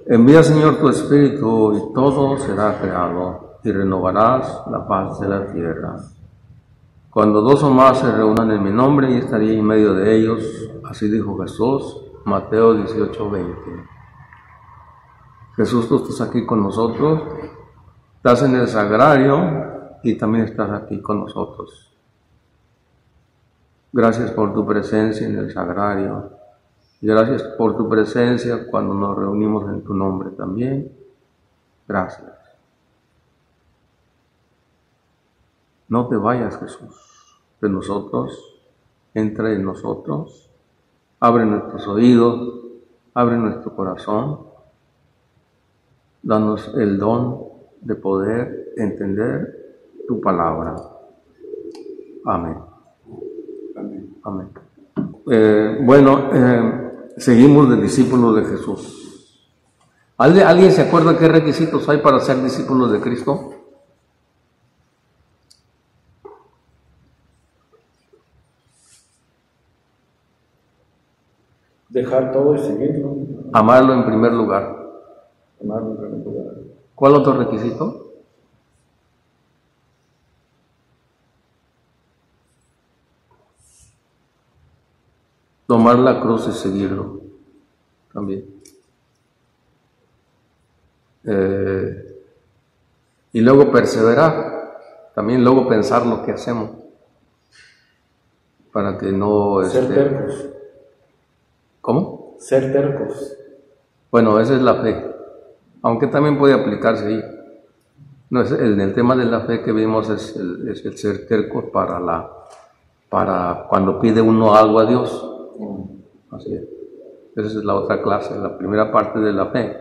Envía, Señor, tu Espíritu y todo será creado y renovarás la paz de la tierra. Cuando dos o más se reúnan en mi nombre, y estaré en medio de ellos. Así dijo Jesús, Mateo 18:20. Jesús, tú estás aquí con nosotros, estás en el sagrario y también estás aquí con nosotros. Gracias por tu presencia en el sagrario. Gracias por tu presencia cuando nos reunimos en tu nombre también. Gracias. No te vayas, Jesús, de nosotros. Entra en nosotros. Abre nuestros oídos. Abre nuestro corazón. Danos el don de poder entender tu palabra. Amén. Amén. Seguimos de discípulos de Jesús. ¿Alguien se acuerda qué requisitos hay para ser discípulos de Cristo? Dejar todo y seguirlo. Amarlo en primer lugar. Amarlo en primer lugar. ¿Cuál otro requisito? Tomar la cruz y seguirlo también. Y luego perseverar, también luego pensar lo que hacemos, para que no... Ser tercos. ¿Cómo? Ser tercos. Bueno, esa es la fe, aunque también puede aplicarse ahí. No, en el tema de la fe que vimos es el ser tercos para cuando pide uno algo a Dios. Así es. Esa es la otra clase, la primera parte de la fe.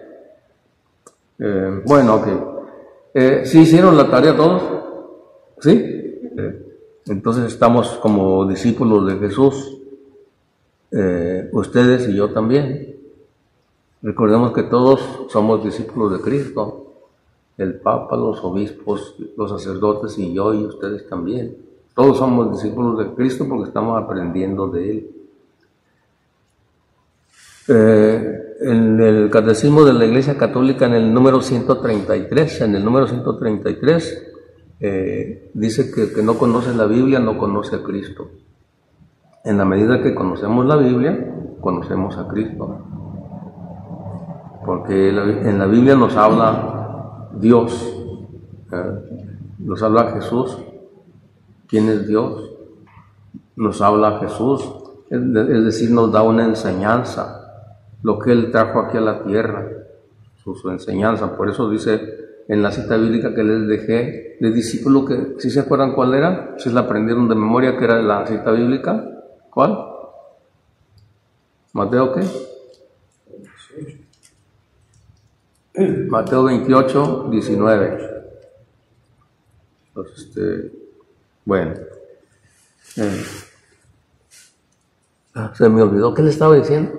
¿Sí hicieron la tarea todos? ¿Sí? Entonces estamos como discípulos de Jesús, ustedes y yo también. Recordemos que todos somos discípulos de Cristo, el Papa, los obispos, los sacerdotes y yo y ustedes también. Todos somos discípulos de Cristo porque estamos aprendiendo de Él. En el Catecismo de la Iglesia Católica, en el número 133, dice que el que no conoce la Biblia no conoce a Cristo. En la medida que conocemos la Biblia, conocemos a Cristo. Porque en la Biblia nos habla Dios, nos habla Jesús. ¿Quién es Dios? Nos habla Jesús, es decir, nos da una enseñanza, lo que Él trajo aquí a la tierra, su enseñanza. Por eso dice en la cita bíblica que les dejé de discípulo, que ¿sí se acuerdan cuál era? ¿Sí la aprendieron de memoria que era la cita bíblica? ¿Cuál? ¿Mateo qué? Mateo 28, 19. Entonces, se me olvidó. ¿Qué le estaba diciendo?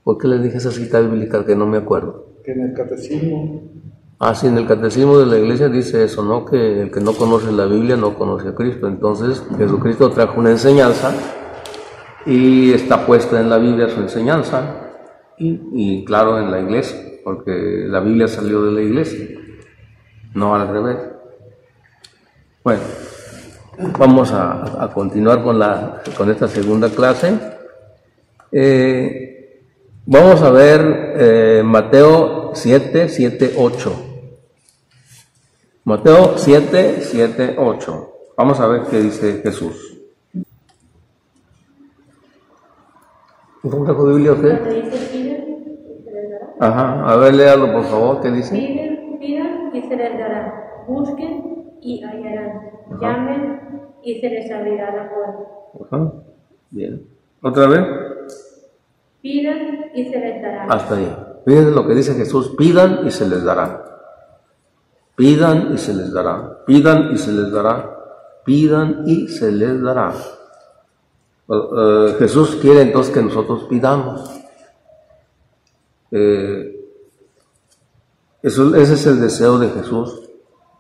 ¿Por qué le dije esa cita bíblica que no me acuerdo? Que en el catecismo. Sí, en el catecismo de la iglesia dice eso, ¿no? Que el que no conoce la Biblia no conoce a Cristo. Entonces, Jesucristo trajo una enseñanza y está puesta en la Biblia su enseñanza y claro, en la iglesia, porque la Biblia salió de la iglesia, no al revés. Bueno, vamos a continuar con esta segunda clase. Vamos a ver Mateo 7, 8. Mateo 7, 8. Vamos a ver qué dice Jesús. ¿No trajo Biblia usted? Ajá, a ver, léalo por favor, ¿qué dice? Pidan y se les dará. Busquen y hallarán. Llamen y se les abrirá la puerta. Ajá, bien. ¿Otra vez? Pidan y se les dará. Hasta ahí. Fíjense lo que dice Jesús: pidan y se les dará. Pidan y se les dará. Pidan y se les dará. Pidan y se les dará. Jesús quiere entonces que nosotros pidamos. Ese es el deseo de Jesús.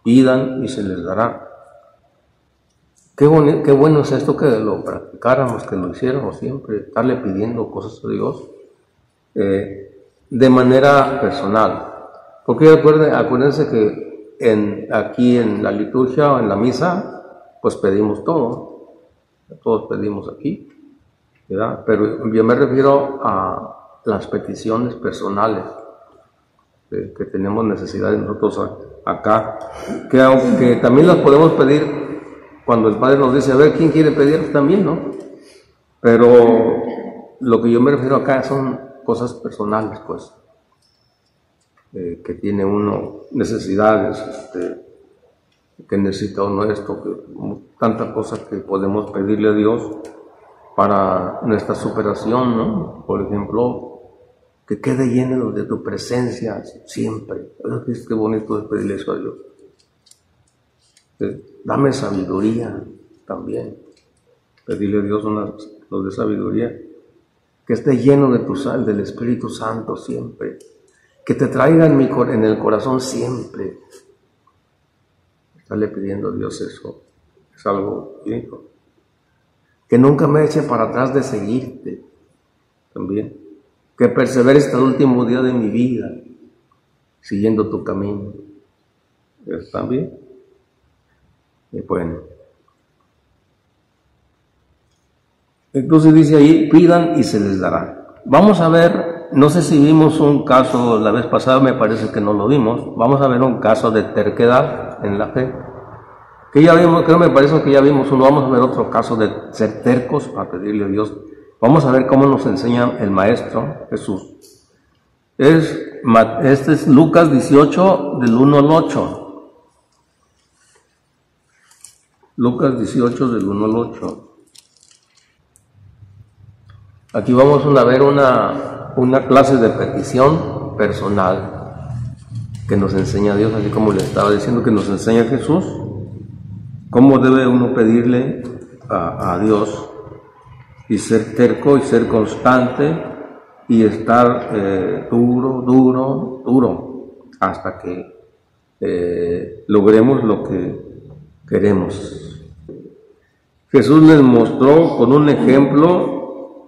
Pidan y se les dará. Qué bueno es esto, que lo practicáramos, que lo hiciéramos siempre, estarle pidiendo cosas a Dios. de manera personal. Porque acuérdense que aquí en la liturgia o en la misa, pues pedimos todos pedimos aquí, ¿verdad? Pero yo me refiero a las peticiones personales que tenemos necesidades nosotros acá, que aunque también las podemos pedir cuando el Padre nos dice, a ver, ¿quién quiere pedir? También, ¿no? Pero lo que yo me refiero acá son cosas personales, pues, que tiene uno necesidades, que necesita uno esto, tantas cosas que podemos pedirle a Dios para nuestra superación, ¿no? Por ejemplo, que quede lleno de tu presencia siempre. Qué bonito es pedirle eso a Dios. Dame sabiduría también. Pedirle a Dios nos dé sabiduría. Que esté lleno de tu sal, del Espíritu Santo siempre. Que te traiga en el corazón siempre. Estarle pidiendo a Dios eso. Es algo lindo. Que nunca me eche para atrás de seguirte. También. Que persevere hasta el último día de mi vida. Siguiendo tu camino. ¿Están bien? Y bueno. Entonces dice ahí, pidan y se les dará. Vamos a ver, no sé si vimos un caso la vez pasada, me parece que no lo vimos. Vamos a ver un caso de terquedad en la fe. Que ya vimos, me parece que ya vimos uno. Vamos a ver otro caso de ser tercos para pedirle a Dios. Vamos a ver cómo nos enseña el Maestro Jesús. Este es Lucas 18, del 1 al 8. Lucas 18, del 1 al 8. Aquí vamos a ver una clase de petición personal que nos enseña Dios, así como le estaba diciendo que nos enseña Jesús, cómo debe uno pedirle a Dios y ser terco y ser constante y estar duro hasta que logremos lo que queremos. Jesús les mostró con un ejemplo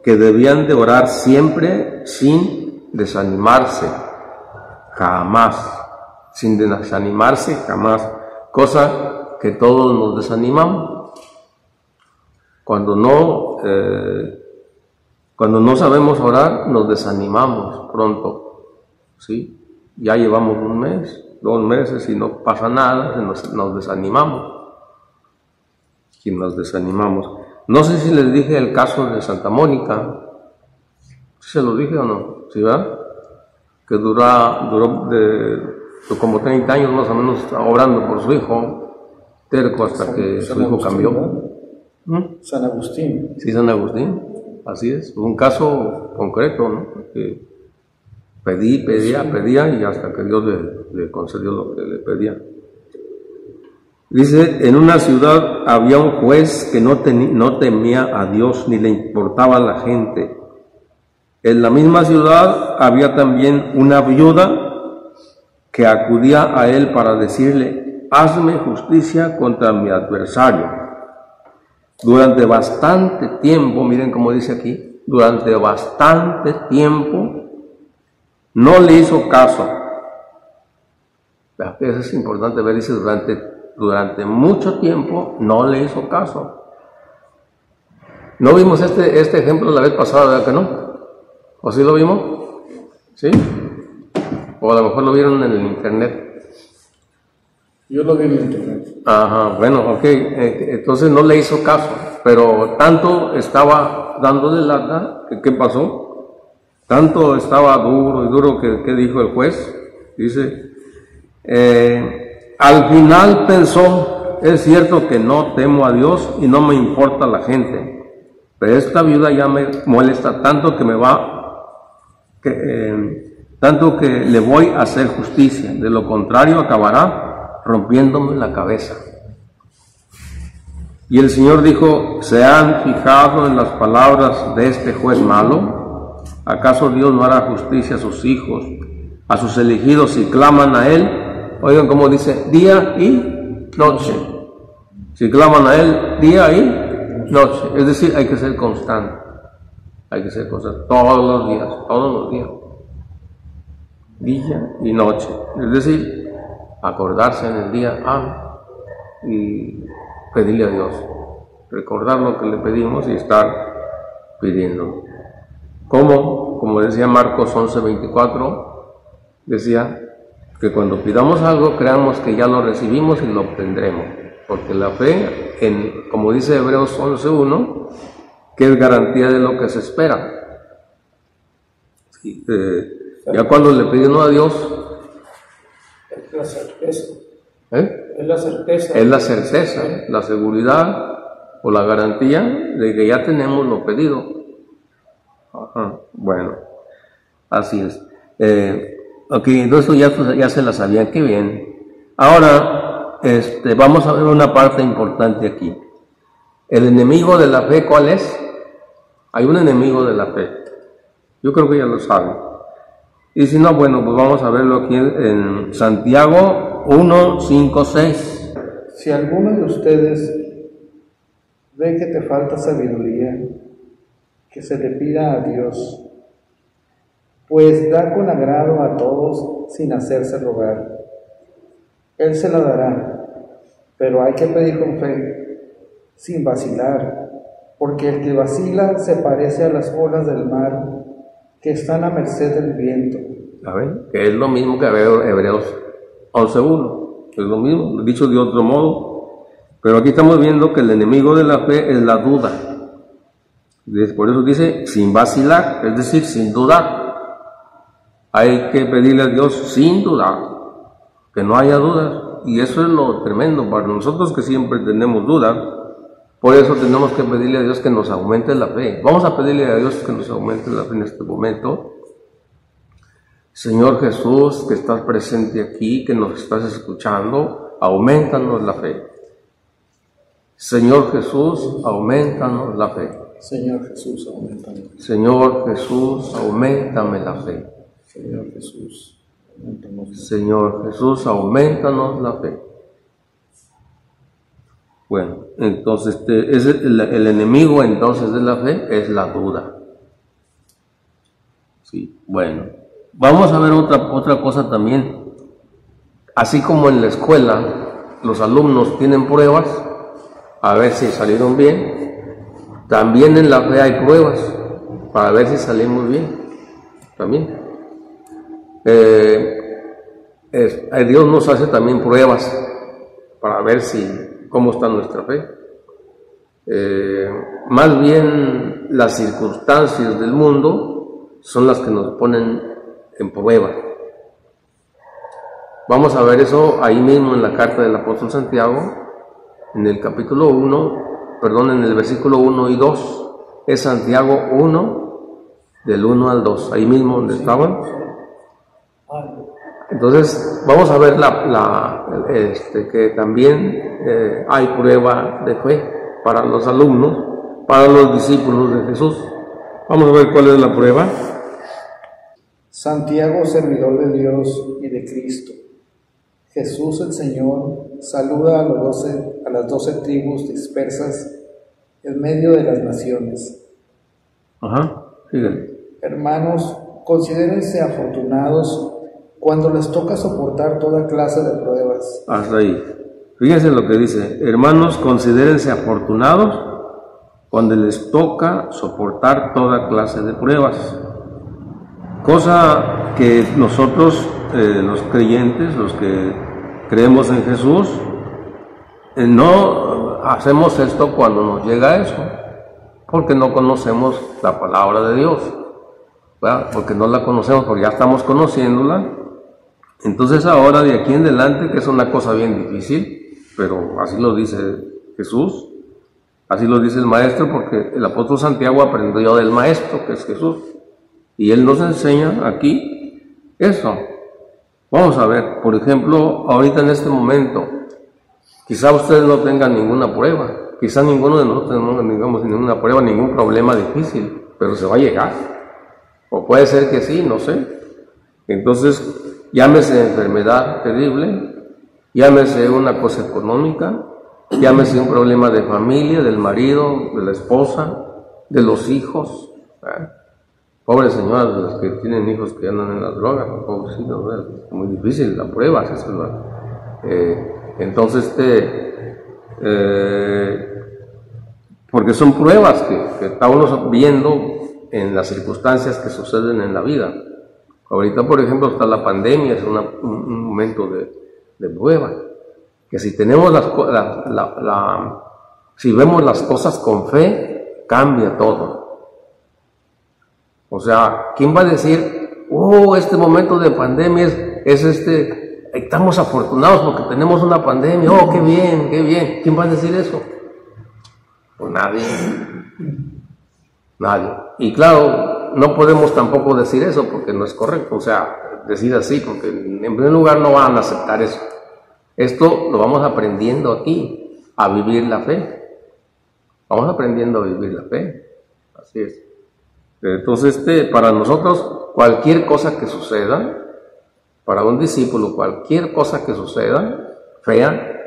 que debían de orar siempre sin desanimarse, jamás, cosa que todos nos desanimamos. Cuando no sabemos orar, nos desanimamos pronto, ¿sí? Ya llevamos un mes, 2 meses y no pasa nada, nos desanimamos. Y nos desanimamos. No sé si les dije el caso de Santa Mónica. ¿Sí se lo dije o no? ¿Sí, verdad? Que duró como 30 años más o menos orando por su hijo, terco, hasta que su hijo cambió. ¿No? San Agustín. Sí, San Agustín. Así es. Un caso concreto, ¿no? Que pedía y hasta que Dios le concedió lo que le pedía. Dice, en una ciudad había un juez que no temía a Dios ni le importaba a la gente. En la misma ciudad había también una viuda que acudía a él para decirle, hazme justicia contra mi adversario. Durante bastante tiempo, miren cómo dice aquí, durante bastante tiempo no le hizo caso. Eso es importante ver, dice durante mucho tiempo no le hizo caso. ¿No vimos este ejemplo la vez pasada, verdad que no? ¿O sí lo vimos? ¿Sí? O a lo mejor lo vieron en el internet. Yo lo vi en el internet. Ajá, bueno, ok. Entonces no le hizo caso, pero tanto estaba dándole lata, ¿qué pasó? Tanto estaba duro que dijo el juez. Dice, al final pensó, es cierto que no temo a Dios y no me importa la gente, pero esta viuda ya me molesta tanto tanto que le voy a hacer justicia, de lo contrario acabará rompiéndome la cabeza. Y el Señor dijo, ¿se han fijado en las palabras de este juez malo? ¿Acaso Dios no hará justicia a sus hijos, a sus elegidos si claman a Él? Oigan cómo dice, día y noche. Si claman a Él, día y noche. Es decir, hay que ser constante. Hay que ser constante todos los días. día y noche. Es decir, acordarse en el día y pedirle a Dios. Recordar lo que le pedimos y estar pidiendo. Como decía Marcos 11:24, decía que cuando pidamos algo creamos que ya lo recibimos y lo obtendremos, porque la fe, como dice Hebreos 11:1, que es garantía de lo que se espera. Ya cuando le pedimos a Dios, es la certeza. Es la certeza, la seguridad o la garantía de que ya tenemos lo pedido. Bueno, así es. Ok, entonces ya se la sabían, qué bien. Ahora, vamos a ver una parte importante aquí. El enemigo de la fe, ¿cuál es? Hay un enemigo de la fe. Yo creo que ya lo saben. Y si no, bueno, pues vamos a verlo aquí en Santiago 1, 5, 6. Si alguno de ustedes ve que te falta sabiduría, que se le pida a Dios, pues da con agrado a todos sin hacerse rogar. Él se la dará, pero hay que pedir con fe, sin vacilar, porque el que vacila se parece a las olas del mar que están a merced del viento. ¿Saben? Que es lo mismo que Hebreos 11:1, es lo mismo, dicho de otro modo, pero aquí estamos viendo que el enemigo de la fe es la duda. Por eso dice sin vacilar, es decir, sin dudar. Hay que pedirle a Dios sin dudar, que no haya dudas, y eso es lo tremendo para nosotros que siempre tenemos dudas. Por eso tenemos que pedirle a Dios que nos aumente la fe. Vamos a pedirle a Dios que nos aumente la fe en este momento. Señor Jesús, que estás presente aquí, que nos estás escuchando, aumentanos la fe. Señor Jesús, aumentanos la fe. Señor Jesús, aumentame. Señor Jesús, aumentame la fe. Señor Jesús, aumentanos la fe. Señor Jesús, aumentanos la fe. Bueno, entonces el enemigo entonces de la fe es la duda. Sí, bueno. Vamos a ver otra cosa también. Así como en la escuela los alumnos tienen pruebas a ver si salieron bien, también en la fe hay pruebas para ver si salimos bien. También. Dios nos hace también pruebas para ver cómo está nuestra fe. Más bien las circunstancias del mundo son las que nos ponen en prueba. Vamos a ver eso ahí mismo en la carta del apóstol Santiago, en el capítulo 1, en el versículo 1 y 2. Es Santiago 1, del 1 al 2, ahí mismo donde estaban. Entonces, vamos a ver que también hay prueba de fe para los alumnos, para los discípulos de Jesús. Vamos a ver cuál es la prueba. Santiago, servidor de Dios y de Cristo. Jesús el Señor saluda a las 12 tribus dispersas en medio de las naciones. Fíjense. Hermanos, considérense afortunados cuando les toca soportar toda clase de pruebas. Hasta ahí. Fíjense lo que dice. Hermanos, considérense afortunados cuando les toca soportar toda clase de pruebas. Cosa que nosotros, los creyentes, los que creemos en Jesús, no hacemos esto cuando nos llega eso, porque no conocemos la palabra de Dios, ¿verdad? Porque no la conocemos, porque ya estamos conociéndola. Entonces ahora de aquí en adelante, que es una cosa bien difícil, pero así lo dice Jesús, así lo dice el maestro, porque el apóstol Santiago aprendió del maestro, que es Jesús, y él nos enseña aquí eso. Vamos a ver, por ejemplo, ahorita en este momento, quizá ustedes no tengan ninguna prueba, quizá ninguno de nosotros no tengamos ninguna prueba, ningún problema difícil, pero se va a llegar, o puede ser que sí, no sé. Entonces, llámese enfermedad terrible, llámese una cosa económica, llámese un problema de familia, del marido, de la esposa, de los hijos, ¿verdad? Pobres señoras de las que tienen hijos que andan en las drogas, pobrecitos, ¿verdad? Es muy difícil la prueba, eso es verdad. Entonces, porque son pruebas que está uno viendo en las circunstancias que suceden en la vida. Ahorita, por ejemplo, está la pandemia, es un momento de prueba. Que si tenemos si vemos las cosas con fe, cambia todo. O sea, ¿quién va a decir, este momento de pandemia estamos afortunados porque tenemos una pandemia, qué bien, qué bien? ¿Quién va a decir eso? Pues nadie. Nadie. Y claro, no podemos tampoco decir eso porque no es correcto, o sea, decir así, porque en primer lugar no van a aceptar eso. Esto lo vamos aprendiendo aquí, a vivir la fe. Vamos aprendiendo a vivir la fe. Así es. Entonces, para nosotros, cualquier cosa que suceda, para un discípulo, cualquier cosa que suceda, fea,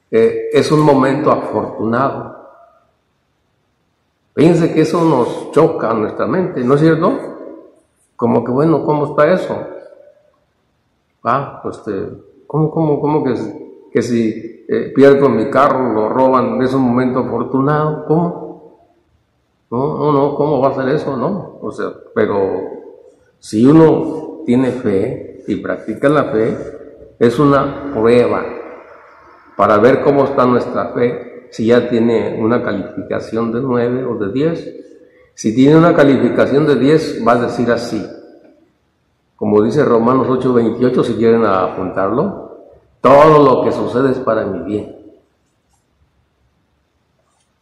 es un momento afortunado. Fíjense que eso nos choca a nuestra mente, ¿no es cierto? Como que, bueno, ¿cómo está eso? ¿Cómo que si pierdo mi carro, lo roban, es un momento afortunado? ¿Cómo? No, ¿cómo va a ser eso? No, o sea, pero si uno tiene fe y practica la fe, es una prueba para ver cómo está nuestra fe, si ya tiene una calificación de 9 o de 10. Si tiene una calificación de 10, va a decir así, como dice Romanos 8:28, si quieren apuntarlo, todo lo que sucede es para mi bien.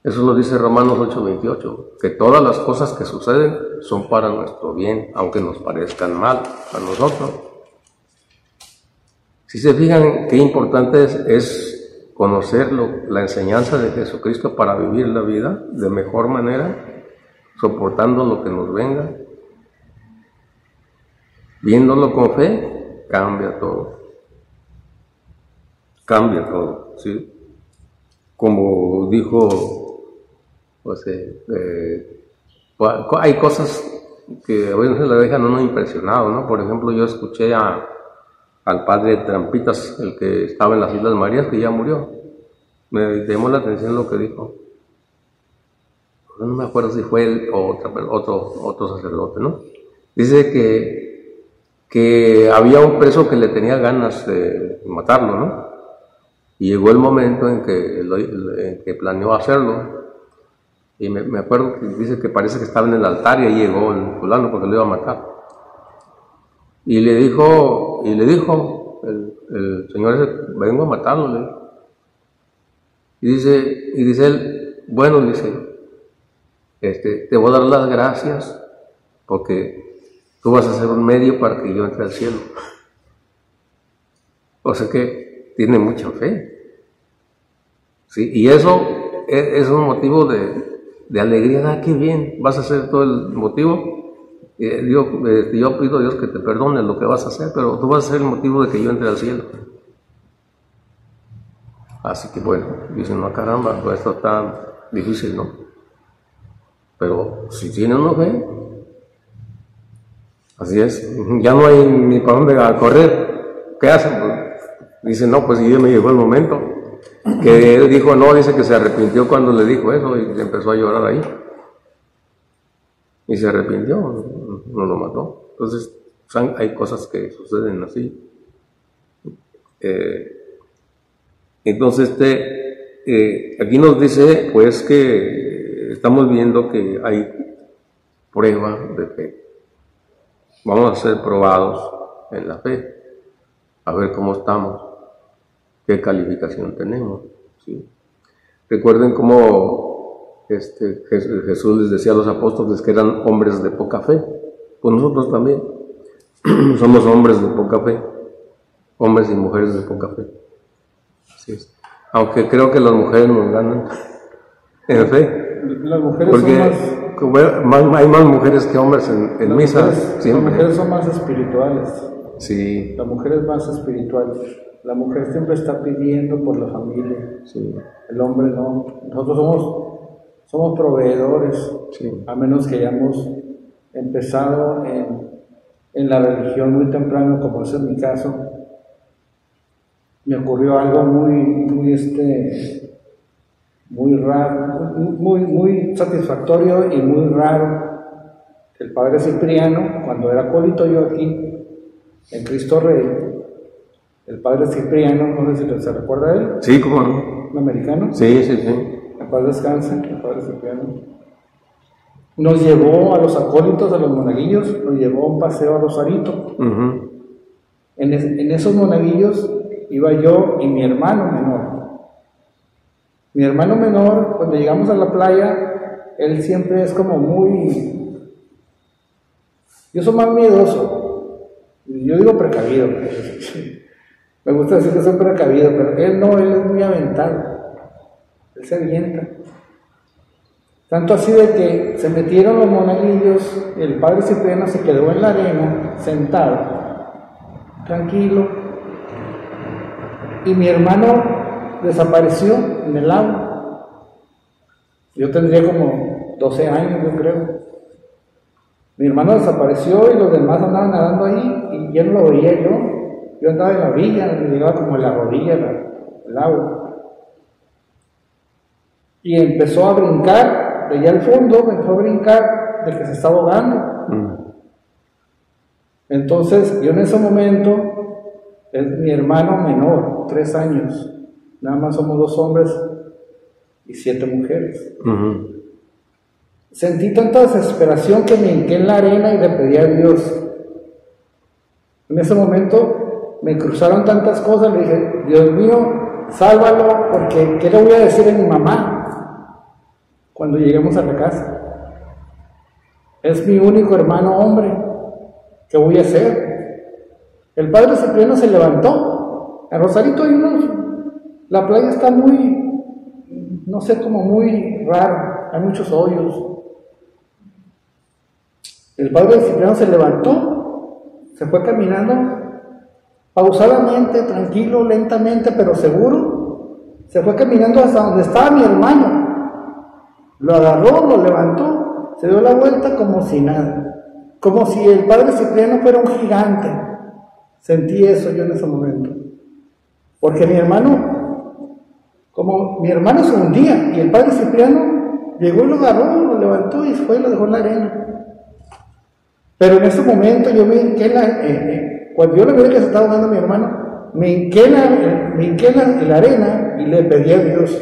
Eso lo dice Romanos 8:28, que todas las cosas que suceden son para nuestro bien, aunque nos parezcan mal a nosotros. Si se fijan qué importante es conocer la enseñanza de Jesucristo para vivir la vida de mejor manera, soportando lo que nos venga, viéndolo con fe, cambia todo. Cambia todo, ¿sí? Como dijo, hay cosas que a veces la dejan a uno impresionado, ¿no? Por ejemplo, yo escuché al padre Trampitas, el que estaba en las Islas Marías, que ya murió. Me llamó la atención lo que dijo. No me acuerdo si fue él o otro sacerdote, ¿no? Dice que había un preso que le tenía ganas de matarlo, ¿no? Y llegó el momento en que planeó hacerlo. Y me acuerdo que dice que parece que estaba en el altar y ahí llegó el fulano porque lo iba a matar. Y le dijo el señor ese, vengo a matarlo, le dijo. Y dice él, bueno, dice, te voy a dar las gracias porque tú vas a ser un medio para que yo entre al cielo. O sea que tiene mucha fe. ¿Sí? Y eso es un motivo de alegría. Qué bien, vas a hacer todo el motivo. Yo pido a Dios que te perdone lo que vas a hacer, pero tú vas a ser el motivo de que yo entre al cielo. Así que bueno, dicen, no, caramba, pues esto está difícil, ¿no? Pero si tiene una fe, así es, ya no hay ni para dónde correr. ¿Qué hacen? Pues, dicen, no, pues ya me llegó el momento. Que él dijo, no, dice que se arrepintió cuando le dijo eso y empezó a llorar ahí. Y se arrepintió, no lo mató. Entonces, hay cosas que suceden así. Entonces, aquí nos dice, pues, que estamos viendo que hay prueba de fe. Vamos a ser probados en la fe, a ver cómo estamos, qué calificación tenemos, ¿sí? Recuerden cómo Jesús les decía a los apóstoles que eran hombres de poca fe. Pues nosotros también somos hombres de poca fe, hombres y mujeres de poca fe. Así es. Aunque creo que las mujeres nos ganan en fe. Las mujeres porque hay más mujeres que hombres en misa. Las mujeres son más espirituales. Sí. La mujer es más espiritual. La mujer siempre está pidiendo por la familia. Sí. El hombre no. Nosotros somos proveedores, sí. A menos que hayamos empezado en la religión muy temprano, como es en mi caso, me ocurrió algo muy raro, muy satisfactorio y muy raro. El padre Cipriano, cuando era acólito yo aquí, en Cristo Rey, el padre Cipriano, no sé si se recuerda de él. Sí, ¿cómo no? ¿Un americano? Sí. El padre descanse, el padre Cipriano. Nos llevó a los acólitos, a los monaguillos, nos llevó a un paseo a Rosarito. Uh-huh. En esos monaguillos iba yo y mi hermano menor. Mi hermano menor, cuando llegamos a la playa, él siempre es como yo soy más miedoso. Yo digo precavido. Me gusta decir que soy precavido, pero él no, él es muy aventado. Él se avienta. Tanto así de que se metieron los monaguillos, el padre Cipriano se quedó en la arena, sentado, tranquilo, y mi hermano desapareció en el agua. Yo tendría como 12 años, yo creo. Mi hermano desapareció y los demás andaban nadando ahí y yo no lo veía yo. Yo andaba en la orilla, me llegaba como en la rodilla el agua. Y empezó a brincar, de allá al fondo, empezó a brincar de que se estaba ahogando. Entonces, yo en ese momento, es mi hermano menor, 3 años. Nada más somos 2 hombres y 7 mujeres. Uh-huh. Sentí tanta desesperación que me hinqué en la arena y le pedí a Dios. En ese momento me cruzaron tantas cosas, le dije, Dios mío, sálvalo, porque ¿qué le voy a decir a mi mamá cuando lleguemos a la casa? Es mi único hermano hombre, ¿qué voy a hacer? El padre Cipriano se levantó. En Rosarito hay la playa está muy, no sé, como muy raro, hay muchos hoyos. El padre Cipriano se levantó, se fue caminando pausadamente, tranquilo, lentamente, pero seguro. Se fue caminando hasta donde estaba mi hermano. Lo agarró, lo levantó, se dio la vuelta como si nada. Como si el padre Cipriano fuera un gigante. Sentí eso yo en ese momento. Porque mi hermano se hundía y el padre Cipriano llegó y lo agarró, lo levantó y fue y lo dejó en la arena. Pero en ese momento yo me hinqué cuando yo le vi que se estaba ahogando mi hermano, me hinqué en la arena y le pedí a Dios.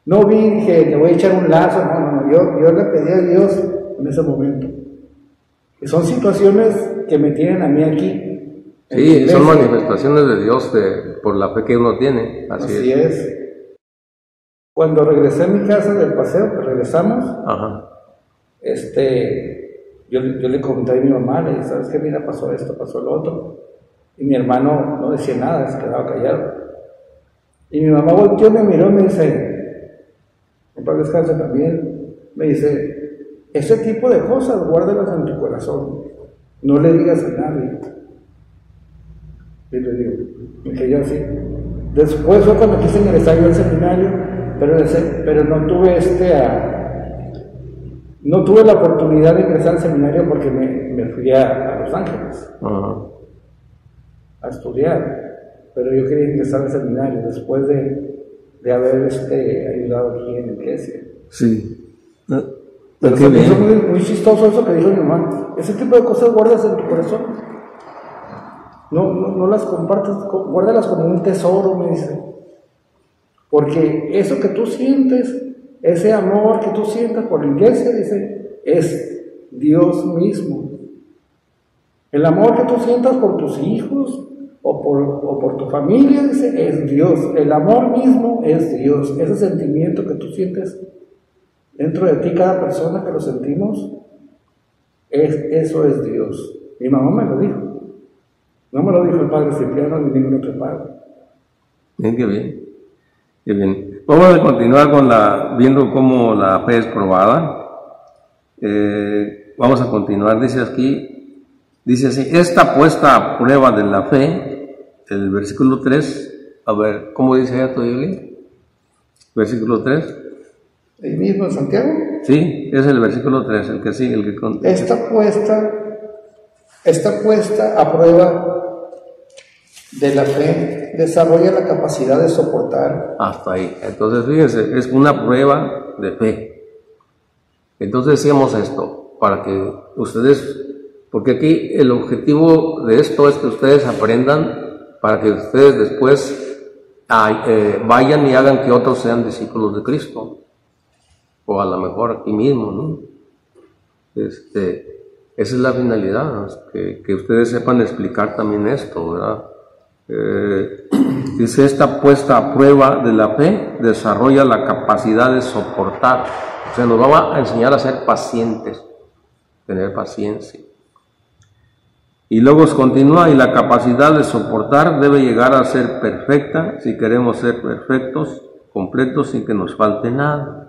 No dije, le voy a echar un lazo, no, yo le pedí a Dios en ese momento. Y son situaciones que me tienen a mí aquí. Sí, son manifestaciones de Dios por la fe que uno tiene. Así es. Cuando regresé a mi casa del paseo, que regresamos, ajá, yo le comenté a mi mamá, le dije, ¿sabes qué? Mira, pasó esto, pasó lo otro. Y mi hermano no decía nada, se quedaba callado. Y mi mamá volteó, me miró y me dice, para descansar también, me dice, ese tipo de cosas guárdalas en tu corazón, no le digas a nadie. Y le digo, me quedé así. Después fue cuando quise ingresar yo al seminario, pero no tuve no tuve la oportunidad de ingresar al seminario porque me fui a Los Ángeles a estudiar, pero yo quería ingresar al seminario después de haber ayudado aquí en la iglesia. Sí. Pero se me hizo muy chistoso eso que dijo mi mamá. Ese tipo de cosas guardas en tu corazón. No las compartas, guárdalas como un tesoro, me dice. Porque eso que tú sientes, ese amor que tú sientas por la iglesia, dice, es Dios mismo. El amor que tú sientas por tus hijos o por tu familia, dice, es Dios. El amor mismo es Dios. Ese sentimiento que tú sientes dentro de ti, cada persona que lo sentimos, eso es Dios. Mi mamá me lo dijo. No me lo dijo el padre Cipriano ni ningún otro padre. Bien, qué bien. Qué bien. Vamos a continuar viendo cómo la fe es probada. Vamos a continuar, dice así, esta puesta a prueba de la fe, el versículo 3, a ver, ¿cómo dice allá tu Biblia? Versículo 3. ¿El mismo de Santiago? Sí, es el versículo 3, el que sigue, el que Esta puesta a prueba de la fe desarrolla la capacidad de soportar. Hasta ahí. Entonces, fíjense, es una prueba de fe. Entonces decíamos esto, para que ustedes, porque aquí el objetivo de esto es que ustedes aprendan, para que ustedes después vayan y hagan que otros sean discípulos de Cristo, o a lo mejor aquí mismo, ¿no? Esa es la finalidad, que ustedes sepan explicar también esto, ¿verdad? Dice, esta puesta a prueba de la fe desarrolla la capacidad de soportar. O sea, nos va a enseñar a ser pacientes, tener paciencia. Y luego continúa, y la capacidad de soportar debe llegar a ser perfecta si queremos ser perfectos, completos, sin que nos falte nada.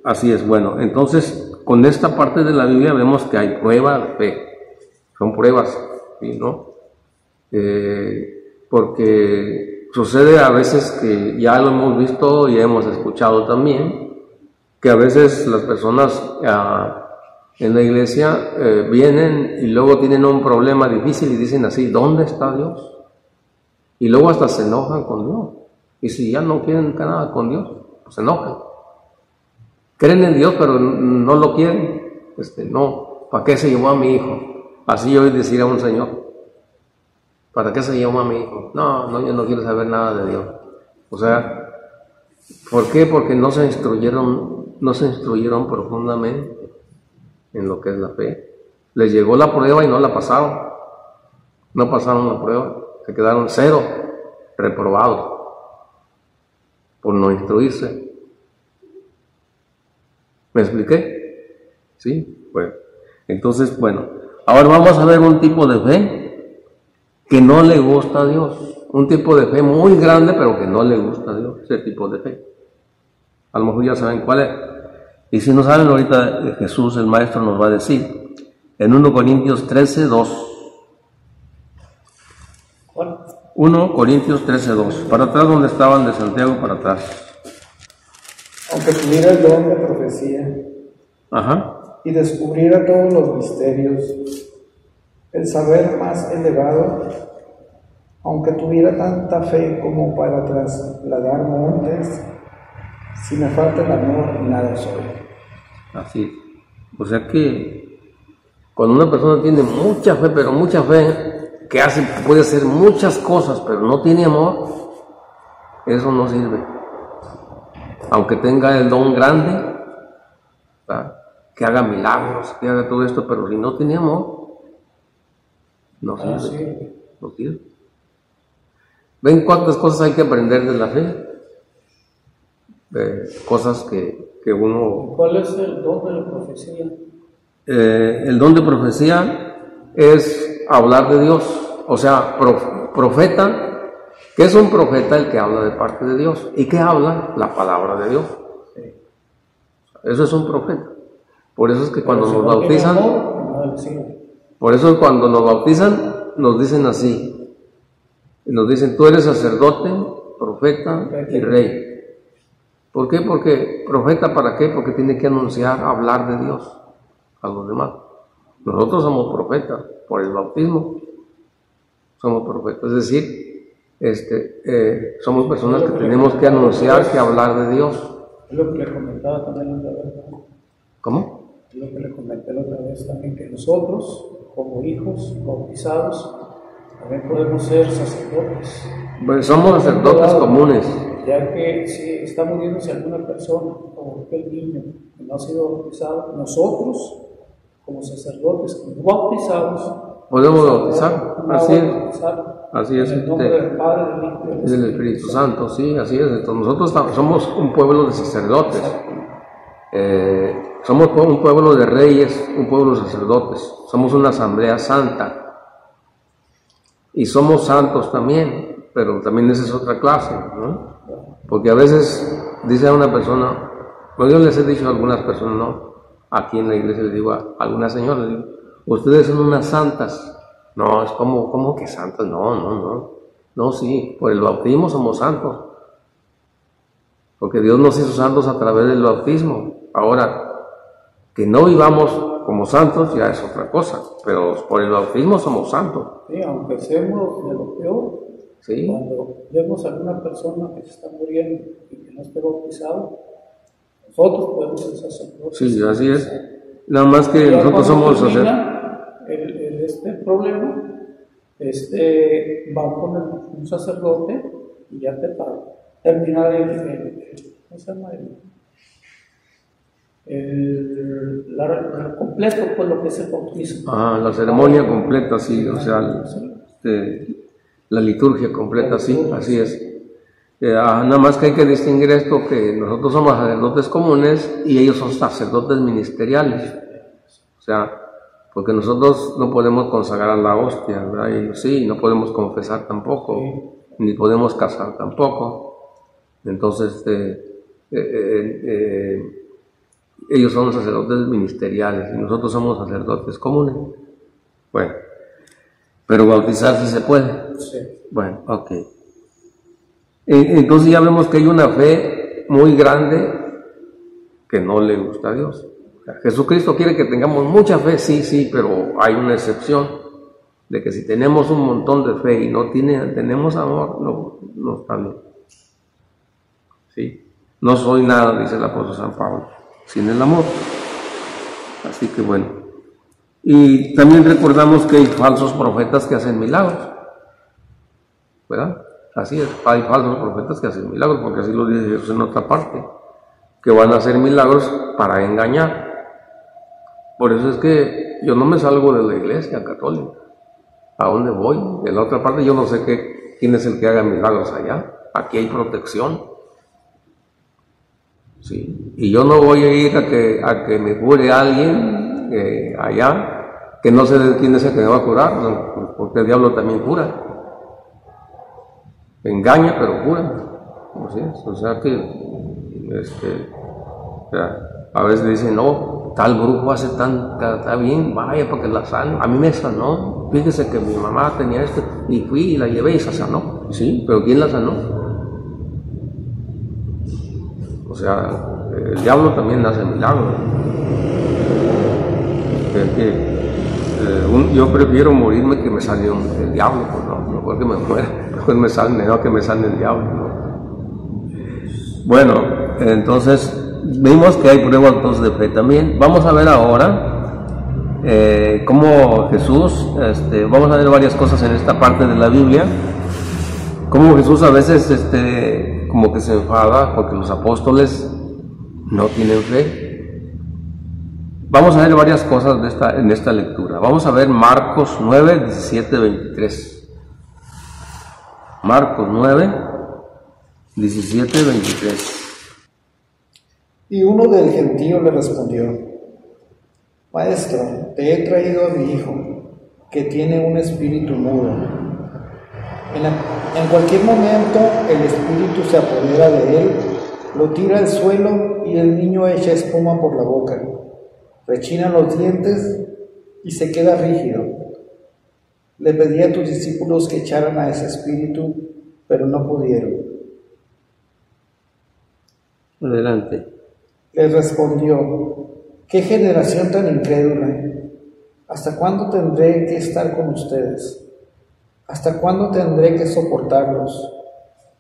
Así es, bueno, entonces con esta parte de la Biblia vemos que hay prueba de fe, son pruebas, ¿sí, no? Porque sucede a veces que ya lo hemos visto y hemos escuchado también, que a veces las personas en la iglesia vienen y luego tienen un problema difícil y dicen así, ¿dónde está Dios? Y luego hasta se enojan con Dios, y si ya no quieren nada con Dios, pues se enojan. Creen en Dios, pero no lo quieren. No, ¿para qué se llevó a mi hijo? Así yo oí decir a un señor, ¿para qué se llevó a mi hijo? No, yo no quiero saber nada de Dios. O sea, ¿por qué? Porque no se instruyeron profundamente en lo que es la fe. Les llegó la prueba y no la pasaron. No pasaron la prueba, se quedaron 0, reprobados, por no instruirse. ¿Me expliqué? ¿Sí? Bueno, entonces, ahora vamos a ver un tipo de fe que no le gusta a Dios. Un tipo de fe muy grande, pero que no le gusta a Dios, ese tipo de fe. A lo mejor ya saben cuál es. Y si no saben, ahorita Jesús, el Maestro, nos va a decir. En 1 Corintios 13, 2. ¿Cuál? 1 Corintios 13, 2. Para atrás donde estaban de Santiago, para atrás. Aunque tuviera el don de profecía, y descubriera todos los misterios, el saber más elevado, aunque tuviera tanta fe como para trasladar montes, si me falta el amor, nada soy. Así. O sea que cuando una persona tiene mucha fe, pero mucha fe, que puede hacer muchas cosas, pero no tiene amor, eso no sirve. Aunque tenga el don grande, ¿verdad?, que haga milagros, que haga todo esto, pero si no tiene amor, no sirve. No sirve. ¿Ven cuántas cosas hay que aprender de la fe? Cosas que uno... ¿Cuál es el don de la profecía? El don de profecía es hablar de Dios, o sea, profeta. ¿Qué es un profeta? El que habla de parte de Dios. ¿Y qué habla? La palabra de Dios. Eso es un profeta. Por eso es que cuando nos bautizan, nos dicen así. Nos dicen, tú eres sacerdote, profeta y rey. ¿Por qué? Porque profeta, ¿para qué? Porque tiene que anunciar, hablar de Dios a los demás. Nosotros somos profetas por el bautismo. Somos profetas, es decir, somos personas que tenemos que anunciar, que hablar de Dios. Es lo que le comentaba también la otra vez. ¿Cómo? Es lo que le comenté la otra vez también, que nosotros, como hijos bautizados, también podemos ser sacerdotes. Pues somos sacerdotes comunes. Ya que si está muriéndose alguna persona, o aquel niño que no ha sido bautizado, nosotros, como sacerdotes, como bautizados, podemos bautizar. Así es. En el nombre del Padre, del Hijo y del Espíritu Santo, sí, así es. Entonces, nosotros somos un pueblo de sacerdotes. Somos un pueblo de reyes, un pueblo de sacerdotes. Somos una asamblea santa. Y somos santos también, pero también esa es otra clase, ¿no? Porque a veces dice a una persona, yo les he dicho a algunas personas, ¿no? Aquí en la iglesia les digo a algunas señoras, les digo, ustedes son unas santas. No, es como que santas, no, sí, por el bautismo somos santos. porque Dios nos hizo santos a través del bautismo. Ahora, que no vivamos como santos ya es otra cosa, pero por el bautismo somos santos. Sí, aunque seamos de lo peor, ¿sí? Cuando vemos a alguna persona que se está muriendo y que no esté bautizado, nosotros podemos ser sacerdotes. Sí, así es. Nada más que ya nosotros somos sacerdotes. Este problema, va a poner un sacerdote y ya te paga. Terminar ¿cómo se llama? Completo, pues lo que es el bautismo. La ceremonia completa, sí, o sea, la liturgia completa, sí, así es. Nada más que hay que distinguir esto, que nosotros somos sacerdotes comunes y ellos son sacerdotes ministeriales. O sea, porque nosotros no podemos consagrar la hostia, ¿verdad? Y sí, no podemos confesar tampoco, ni podemos casar tampoco. Entonces, ellos son sacerdotes ministeriales y nosotros somos sacerdotes comunes. Bueno, pero bautizar sí se puede. Sí. Bueno, ok. Entonces ya vemos que hay una fe muy grande que no le gusta a Dios. Jesucristo quiere que tengamos mucha fe, sí, pero hay una excepción, de que si tenemos un montón de fe y no tenemos amor, no está bien. ¿Sí? No soy nada, dice el apóstol San Pablo, sin el amor. Así que bueno. Y también recordamos que hay falsos profetas que hacen milagros, ¿verdad? Así es, hay falsos profetas que hacen milagros, porque así lo dice Jesús en otra parte, que van a hacer milagros para engañar. Por eso es que yo no me salgo de la iglesia católica. ¿A dónde voy? En la otra parte yo no sé quién es el que haga milagros allá. Aquí hay protección. Sí. Y yo no voy a ir a que me cure alguien allá, que no sé de quién es el que me va a curar, no, porque el diablo también cura. Engaña, pero cura. Así es. O sea que a veces dicen, no, tal brujo hace está bien, vaya porque la sano. A mí me sanó. Fíjese que mi mamá tenía esto y fui y la llevé y se sanó. Sí, pero ¿quién la sanó? O sea, el diablo también hace milagros. Yo prefiero morirme que me salga el diablo, pues no porque me muera, mejor que me salga el diablo, ¿no? Bueno, entonces vimos que hay pruebas de fe también. Vamos a ver ahora cómo Jesús, vamos a ver varias cosas en esta parte de la Biblia, cómo Jesús a veces como que se enfada porque los apóstoles no tienen fe. Vamos a ver varias cosas en esta lectura. Vamos a ver Marcos 9, 17, 23. Marcos 9, 17, 23. Y uno del gentío le respondió: Maestro, te he traído a mi hijo, que tiene un espíritu mudo. En cualquier momento el espíritu se apodera de él, lo tira al suelo y el niño echa espuma por la boca, rechina los dientes y se queda rígido. Le pedí a tus discípulos que echaran a ese espíritu, pero no pudieron. Adelante. Les respondió: ¿Qué generación tan incrédula? ¿Hasta cuándo tendré que estar con ustedes? ¿Hasta cuándo tendré que soportarlos?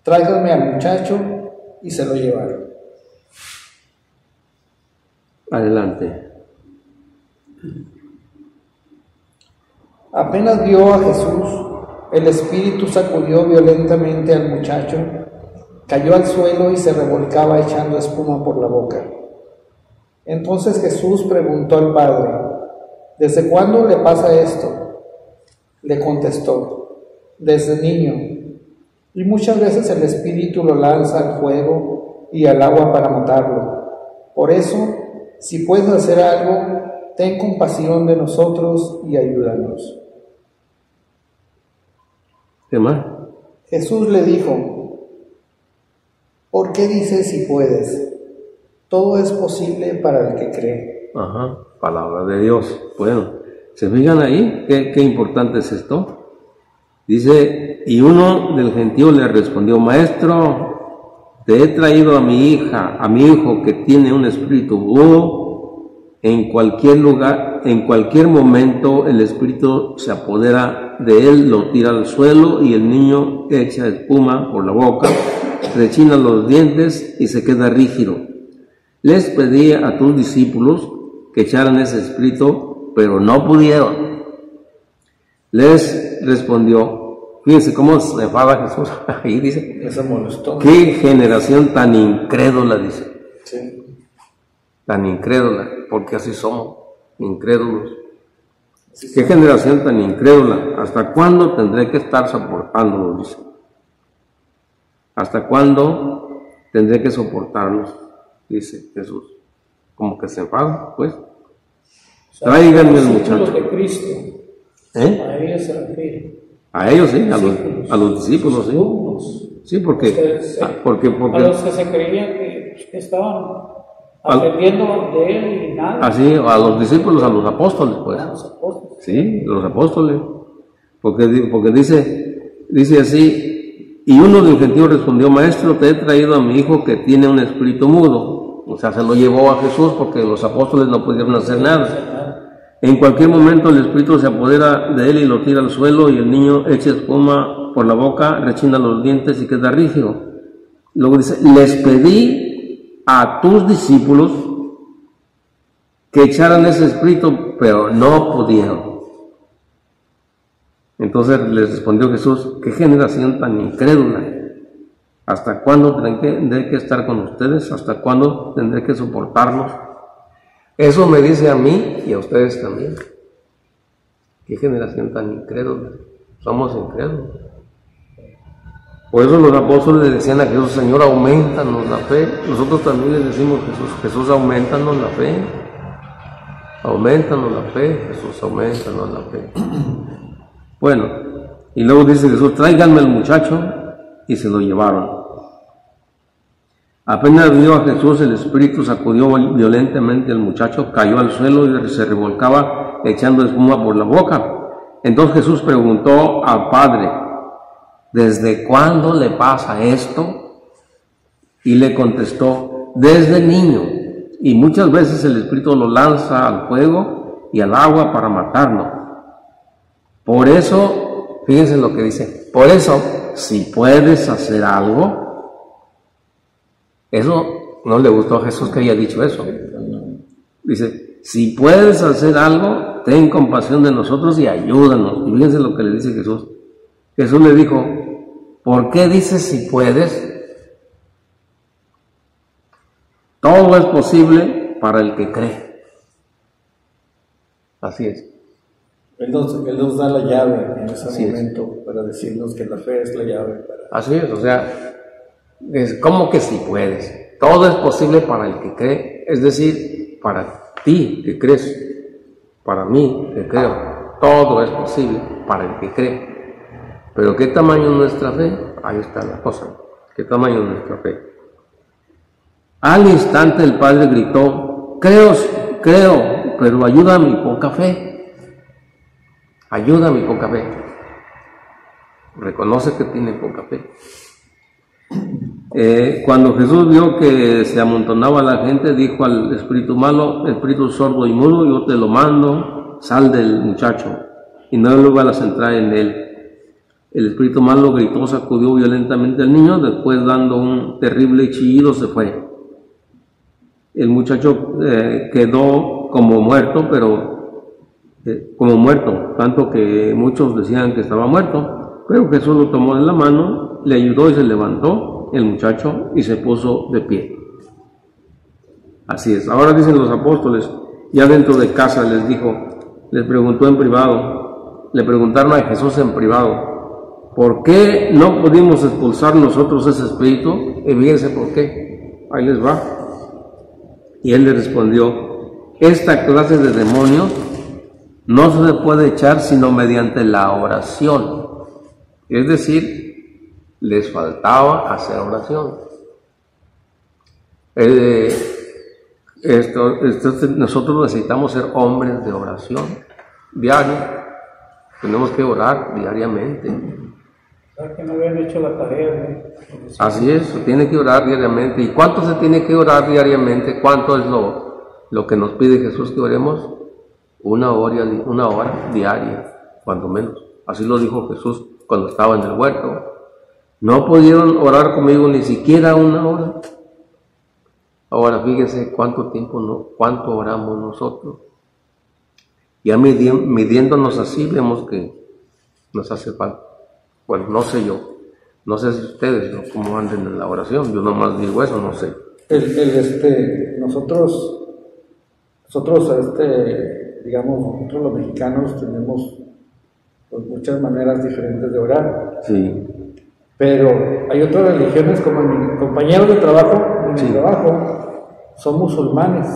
Tráiganme al muchacho, y se lo llevaron. Adelante. Apenas vio a Jesús, el espíritu sacudió violentamente al muchacho, cayó al suelo y se revolcaba echando espuma por la boca. Entonces Jesús preguntó al padre: ¿Desde cuándo le pasa esto? Le contestó: desde niño, y muchas veces el espíritu lo lanza al fuego y al agua para matarlo. Por eso, si puedes hacer algo, ten compasión de nosotros y ayúdanos. ¿Qué más? Jesús le dijo: ¿por qué dices si puedes? Todo es posible para el que cree. Ajá, palabra de Dios. Bueno, ¿se fijan ahí? ¿Qué importante es esto? Dice, y uno del gentío le respondió: Maestro, te he traído a mi hija, a mi hijo que tiene un espíritu mudo. En cualquier lugar, en cualquier momento, el espíritu se apodera de él, lo tira al suelo y el niño echa espuma por la boca, rechina los dientes y se queda rígido. Les pedí a tus discípulos que echaran ese espíritu, pero no pudieron. Les respondió, fíjense cómo se enfada Jesús, ahí dice, Se molestó. qué generación tan incrédula, dice. Sí. Tan incrédula, porque así somos, incrédulos. Qué generación tan incrédula. ¿Hasta cuándo tendré que estar soportándolos? Dice. ¿Hasta cuándo tendré que soportarlos? Dice Jesús. Como que se enfada, pues. Tráiganme al muchacho. De Cristo. ¿Eh? A ellos se refiere. A ellos sí, a los discípulos, sí. Alumnos. Sí, porque A los que se creían que estaban aprendiendo de él y nada. así, a los discípulos, a los apóstoles, pues. A los apóstoles. Sí, los apóstoles. Porque dice así, y uno de los gentiles respondió, maestro, te he traído a mi hijo que tiene un espíritu mudo. O sea, se lo llevó a Jesús porque los apóstoles no pudieron hacer nada. En cualquier momento el espíritu se apodera de él y lo tira al suelo y el niño echa espuma por la boca, rechina los dientes y queda rígido. Luego dice, les pedí a tus discípulos que echaran ese espíritu, pero no pudieron. Entonces les respondió Jesús, qué generación tan incrédula. ¿Hasta cuándo tendré que estar con ustedes? ¿Hasta cuándo tendré que soportarlos? Eso me dice a mí y a ustedes también. Qué generación tan incrédula. Somos incrédulos. Por eso los apóstoles le decían a Jesús, Señor, aumentanos la fe. Nosotros también les decimos a Jesús, Jesús, aumentanos la fe. Aumentanos la fe, Jesús, aumentanos la fe. Bueno, y luego dice Jesús, tráiganme al muchacho, y se lo llevaron. Apenas vio a Jesús, el espíritu sacudió violentamente al muchacho, cayó al suelo y se revolcaba echando espuma por la boca. Entonces Jesús preguntó al padre, ¿desde cuándo le pasa esto? Y le contestó, desde niño, y muchas veces el espíritu lo lanza al fuego y al agua para matarlo. Por eso, fíjense lo que dice, por eso, si puedes hacer algo, eso no le gustó a Jesús que haya dicho eso. Dice, si puedes hacer algo, ten compasión de nosotros y ayúdanos. Y fíjense lo que le dice Jesús. Jesús le dijo, ¿por qué dices si puedes? Todo es posible para el que cree. Así es. Él nos da la llave en ese Así momento para decirnos que la fe es la llave. Así es, o sea, ¿cómo que si puedes? Todo es posible para el que cree, es decir, para ti que crees, para mí que creo, todo es posible para el que cree. Pero ¿qué tamaño es nuestra fe? Ahí está la cosa, ¿qué tamaño es nuestra fe? Al instante el padre gritó, creo, pero ayuda a mi poca fe. Ayuda a mi poca fe. Reconoce que tiene poca fe. Cuando Jesús vio que se amontonaba la gente, dijo al espíritu malo, espíritu sordo y mudo, yo te lo mando, sal del muchacho, y no lo vuelvas a entrar en él. El espíritu malo gritó, sacudió violentamente al niño, después dando un terrible chillido se fue. El muchacho quedó como muerto, tanto que muchos decían que estaba muerto, pero Jesús lo tomó de la mano, le ayudó y se levantó el muchacho y se puso de pie. Así es. Ahora dicen los apóstoles, ya dentro de casa les preguntó en privado, le preguntaron a Jesús en privado, ¿por qué no pudimos expulsar nosotros ese espíritu? Y fíjense por qué. Ahí les va. Y él le respondió, esta clase de demonios no se le puede echar sino mediante la oración. Es decir, les faltaba hacer oración. Nosotros necesitamos ser hombres de oración diario. Tenemos que orar diariamente. Que no habían hecho la tarea, ¿no? Así es, se tiene que orar diariamente. ¿Y cuánto se tiene que orar diariamente? ¿Cuánto es lo que nos pide Jesús que oremos? Una hora diaria, cuando menos. Así lo dijo Jesús cuando estaba en el huerto. No pudieron orar conmigo ni siquiera una hora. Ahora fíjense cuánto oramos nosotros. Ya midiéndonos así vemos que nos hace falta. Bueno, no sé yo, no sé si ustedes, ¿no?, cómo anden en la oración. Yo nomás digo eso, no sé. Nosotros digamos, nosotros los mexicanos tenemos pues, muchas maneras diferentes de orar. Sí. Pero hay otras religiones, como mis compañeros de trabajo, son musulmanes.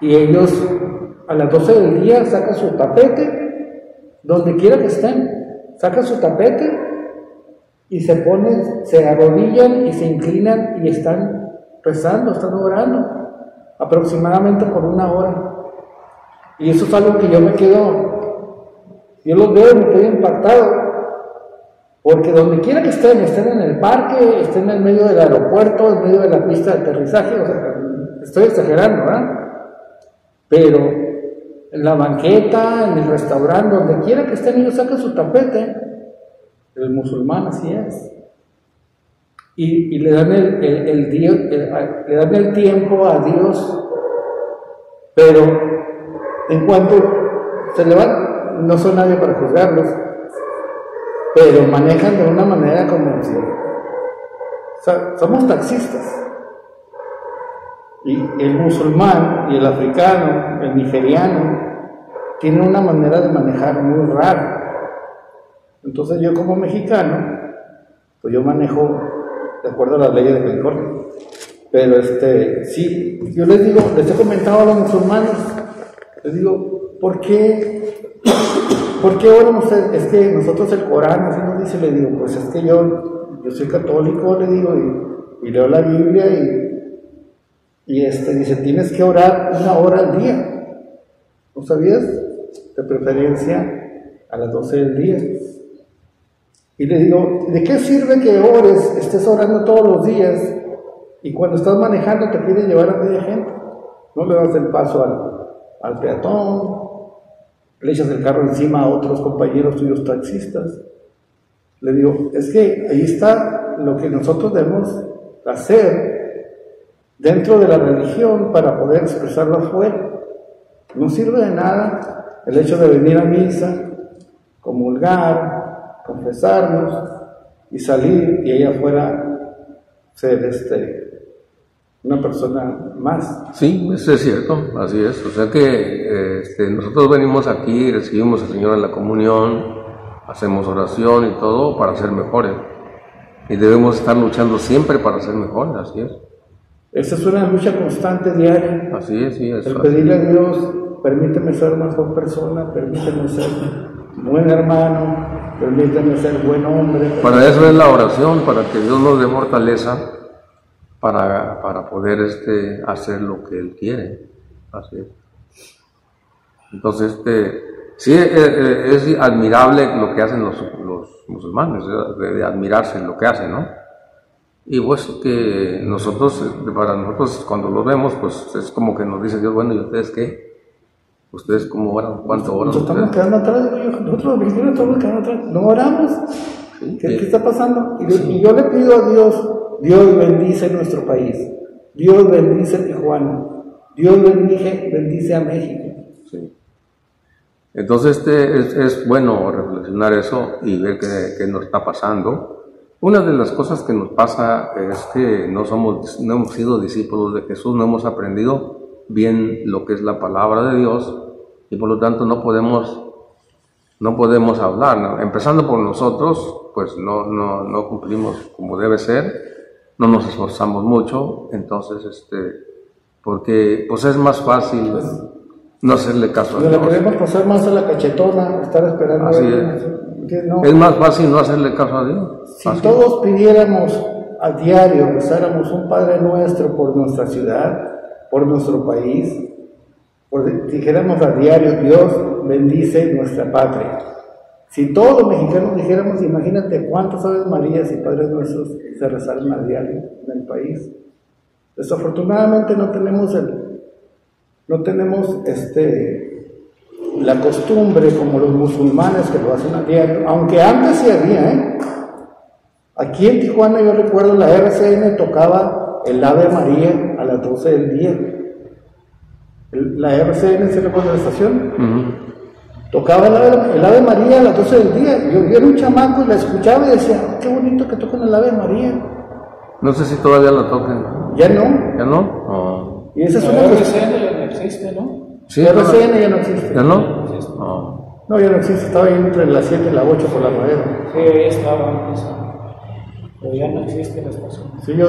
Y ellos a las 12 del día sacan su tapete, donde quiera que estén, sacan su tapete y se arrodillan y se inclinan y están rezando, están orando, aproximadamente por 1 hora. Y eso es algo que yo los veo y me quedo impactado. Porque donde quiera que estén en el parque, estén en medio del aeropuerto, en medio de la pista de aterrizaje, o sea, estoy exagerando, ¿verdad? Pero en la banqueta, en el restaurante, donde quiera que estén, ellos sacan su tapete. El musulmán así es. Y le dan le dan el tiempo a Dios, pero en cuanto se levantan, no soy nadie para juzgarlos, pero manejan de una manera como si, o sea, somos taxistas. Y el musulmán y el africano, el nigeriano, tienen una manera de manejar muy rara. Entonces yo como mexicano, pues yo manejo de acuerdo a las leyes de California. Pero sí, yo les he comentado a los musulmanes, les digo, ¿por qué oran ustedes? Es que nosotros el Corán así nos dice, le digo, pues es que yo soy católico, le digo, y leo la Biblia y dice, tienes que orar 1 hora al día. ¿No sabías? De preferencia a las 12 del día. Y le digo, ¿de qué sirve que estés orando todos los días y cuando estás manejando te piden llevar a media gente? No le das el paso al peatón, le echas el carro encima a otros compañeros tuyos taxistas. Le digo, es que ahí está lo que nosotros debemos hacer dentro de la religión para poder expresarlo afuera. No sirve de nada el hecho de venir a misa, comulgar, confesarnos y salir y allá afuera ser una persona más. Sí, eso es cierto, así es. O sea que nosotros venimos aquí, recibimos al Señor en la comunión, hacemos oración y todo para ser mejores. Y debemos estar luchando siempre para ser mejores, así es. Esa es una lucha constante, diaria. Así es, sí. El pedirle a Dios, permíteme ser mejor persona, permíteme ser buen hermano, permíteme ser buen hombre. Para eso es la oración, para que Dios nos dé fortaleza para poder hacer lo que Él quiere. Así es. Entonces, sí, es admirable lo que hacen los musulmanes, de admirarse lo que hacen, ¿no? Y pues que para nosotros cuando lo vemos, pues es como que nos dice Dios, bueno, ¿y ustedes qué? ¿Ustedes cómo oran? ¿Cuánto oran? Nos estamos quedando atrás, nosotros los mexicanos estamos quedando atrás, no oramos. ¿Sí? ¿Qué está pasando? Y yo le pido a Dios, Dios bendice nuestro país, Dios bendice Tijuana, Dios bendice a México. Sí. Entonces es bueno reflexionar eso y ver qué nos está pasando. Una de las cosas que nos pasa es que no hemos sido discípulos de Jesús, no hemos aprendido bien lo que es la palabra de Dios y por lo tanto no podemos hablar, ¿no? Empezando por nosotros, pues no cumplimos como debe ser, no nos esforzamos mucho, entonces porque pues es más fácil no hacerle caso a Dios. Le queremos pasar más a la cachetona, estar esperando. Así es. No. Es más fácil no hacerle caso a Dios. Si todos pidiéramos a diario, rezáramos un Padre Nuestro por nuestra ciudad, por nuestro país, dijéramos a diario, Dios bendice nuestra patria, Si todos los mexicanos dijéramos, imagínate cuántas Aves Marías y Padres Nuestros se rezan a diario en el país. Desafortunadamente no tenemos la costumbre como los musulmanes que lo hacen a diario, aunque antes sí había, Aquí en Tijuana yo recuerdo la RCN tocaba el Ave María a las 12 del día. La RCN, ¿se recuerda la estación? Tocaba el Ave María a las 12 del día. Yo era un chamaco y la escuchaba y decía, oh, qué bonito que tocan el Ave María. No sé si todavía la toquen. Ya no. ¿Ya no? Oh. Y esa es La una RCN ya no existe, ¿no? Sí, la RCN ya no existe. ¿Ya no? No. No, ya no existe. Estaba ahí entre las 7 y las 8 por la Madera. Sí, ahí estaba antes. Pero ya no existe la estación. Sí, yo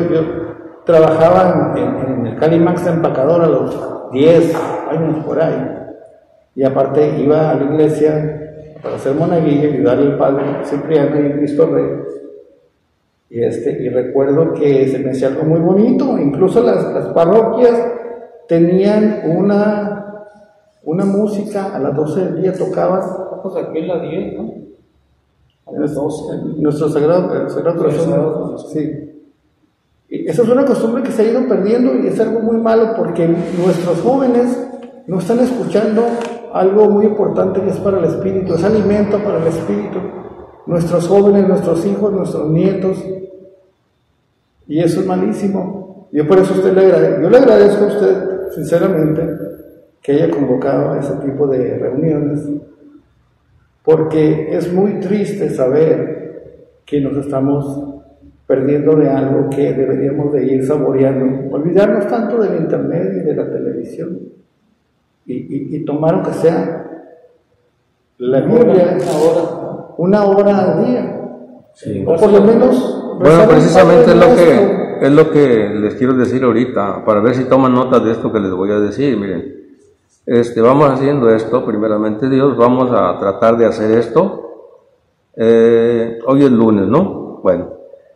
trabajaba en el Calimax de empacador a los 10 años por ahí. Y aparte iba a la iglesia para hacer monaguillo y ayudarle al padre Cipriano y Cristo Rey. Y recuerdo que se me hacía algo muy bonito. Incluso las parroquias tenían una música a las 12 del día, tocaban. Pues aquí en la 10, ¿no? A las 12. Nuestro Sagrado Corazón. Sí. Y esa es una costumbre que se ha ido perdiendo y es algo muy malo porque nuestros jóvenes no están escuchando algo muy importante que es para el espíritu, es alimento para el espíritu. Nuestros jóvenes, nuestros hijos, nuestros nietos. Y eso es malísimo. Yo por eso le agradezco a usted, sinceramente, que haya convocado a ese tipo de reuniones, porque es muy triste saber que nos estamos perdiendo de algo que deberíamos de ir saboreando, olvidarnos tanto del internet y de la televisión, y tomar aunque sea la Biblia una hora al día, sí. O por lo menos. Bueno, precisamente es lo que les quiero decir ahorita, para ver si toman nota de esto que les voy a decir. Miren, vamos haciendo esto, primeramente Dios, vamos a tratar de hacer esto. Hoy es lunes, ¿no? Bueno,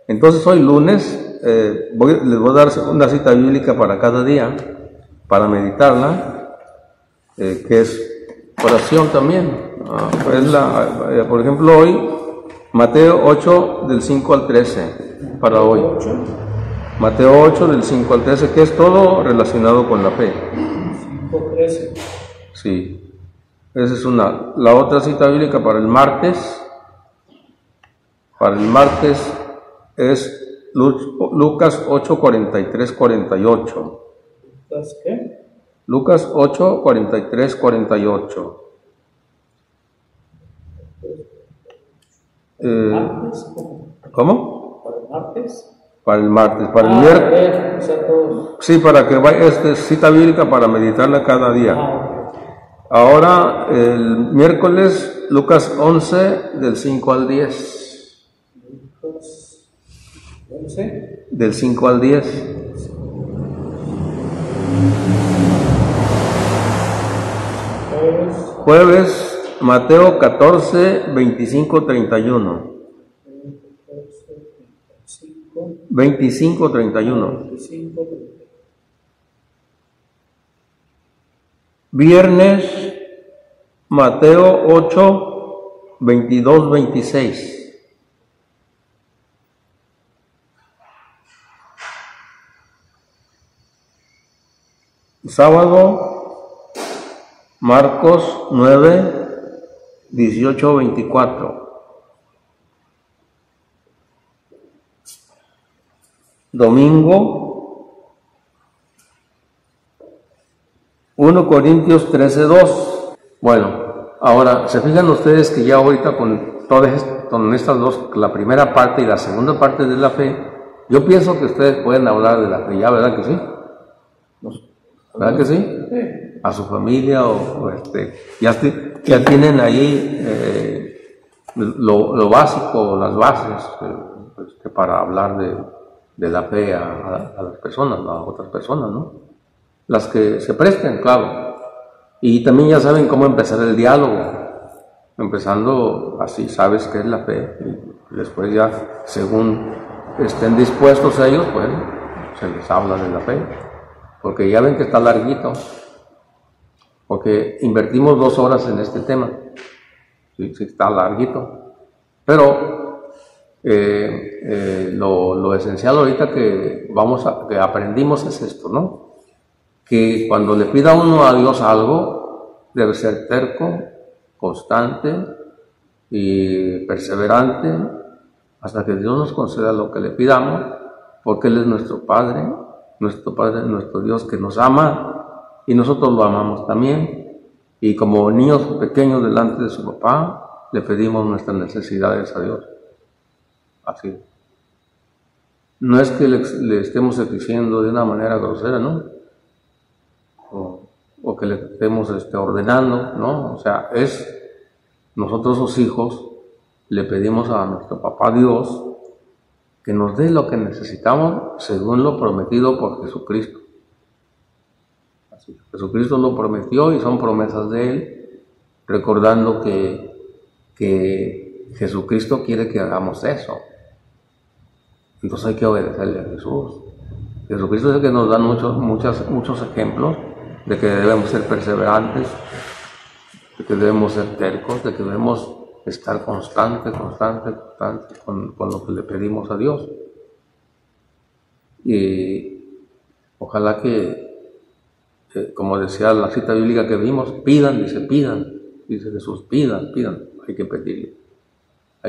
entonces hoy lunes les voy a dar una cita bíblica para cada día, para meditarla, que es oración también. Por ejemplo, hoy, Mateo 8, del 5 al 13, para hoy. Mateo 8, del 5 al 13, que es todo relacionado con la fe. 5:13. Sí, esa es una. La otra cita bíblica para el martes es Lucas 8, 43, 48. ¿Lucas qué? Lucas 8, 43, 48. ¿Martes? ¿Cómo? ¿Para el martes? Para el martes, para el miércoles. Sí, para que vaya, cita bíblica para meditarla cada día. Ahora, el miércoles, Lucas 11, del 5 al 10. Lucas 11. Del 5 al 10. Jueves, Mateo 14, 25, 31. 25, 31. Viernes, Mateo 8, 22, 26. Sábado, Marcos 9, 18, 24. Domingo, 1 Corintios 13, 2. Bueno, ahora, ¿se fijan ustedes que ya ahorita con estas dos, la primera parte y la segunda parte de la fe, yo pienso que ustedes pueden hablar de la fe, ¿ya? ¿Verdad que sí? ¿Verdad que sí? Sí. A su familia ya tienen ahí lo básico, las bases para hablar de la fe a las personas, a otras personas, ¿no? Las que se presten, claro. Y también ya saben cómo empezar el diálogo, empezando así, sabes qué es la fe, y después ya, según estén dispuestos ellos, pues se les habla de la fe, porque ya ven que está larguito, porque invertimos 2 horas en este tema. Sí, sí, está larguito. Pero lo esencial ahorita que aprendimos es esto, ¿no? Que cuando le pida uno a Dios algo, debe ser terco, constante y perseverante hasta que Dios nos conceda lo que le pidamos, porque Él es nuestro Padre, nuestro Dios que nos ama y nosotros lo amamos también. Y como niños pequeños delante de su papá, le pedimos nuestras necesidades a Dios. Así. No es que le estemos exigiendo de una manera grosera, ¿no? O que le estemos ordenando, ¿no? O sea, nosotros los hijos le pedimos a nuestro papá Dios que nos dé lo que necesitamos según lo prometido por Jesucristo. Así, Jesucristo lo prometió y son promesas de Él, recordando que Jesucristo quiere que hagamos eso. Entonces hay que obedecerle a Jesús. Jesucristo es el que nos da muchos ejemplos de que debemos ser perseverantes, de que debemos ser tercos, de que debemos estar constante con lo que le pedimos a Dios. Y ojalá que, como decía la cita bíblica que vimos, pidan, dice Jesús, pidan, hay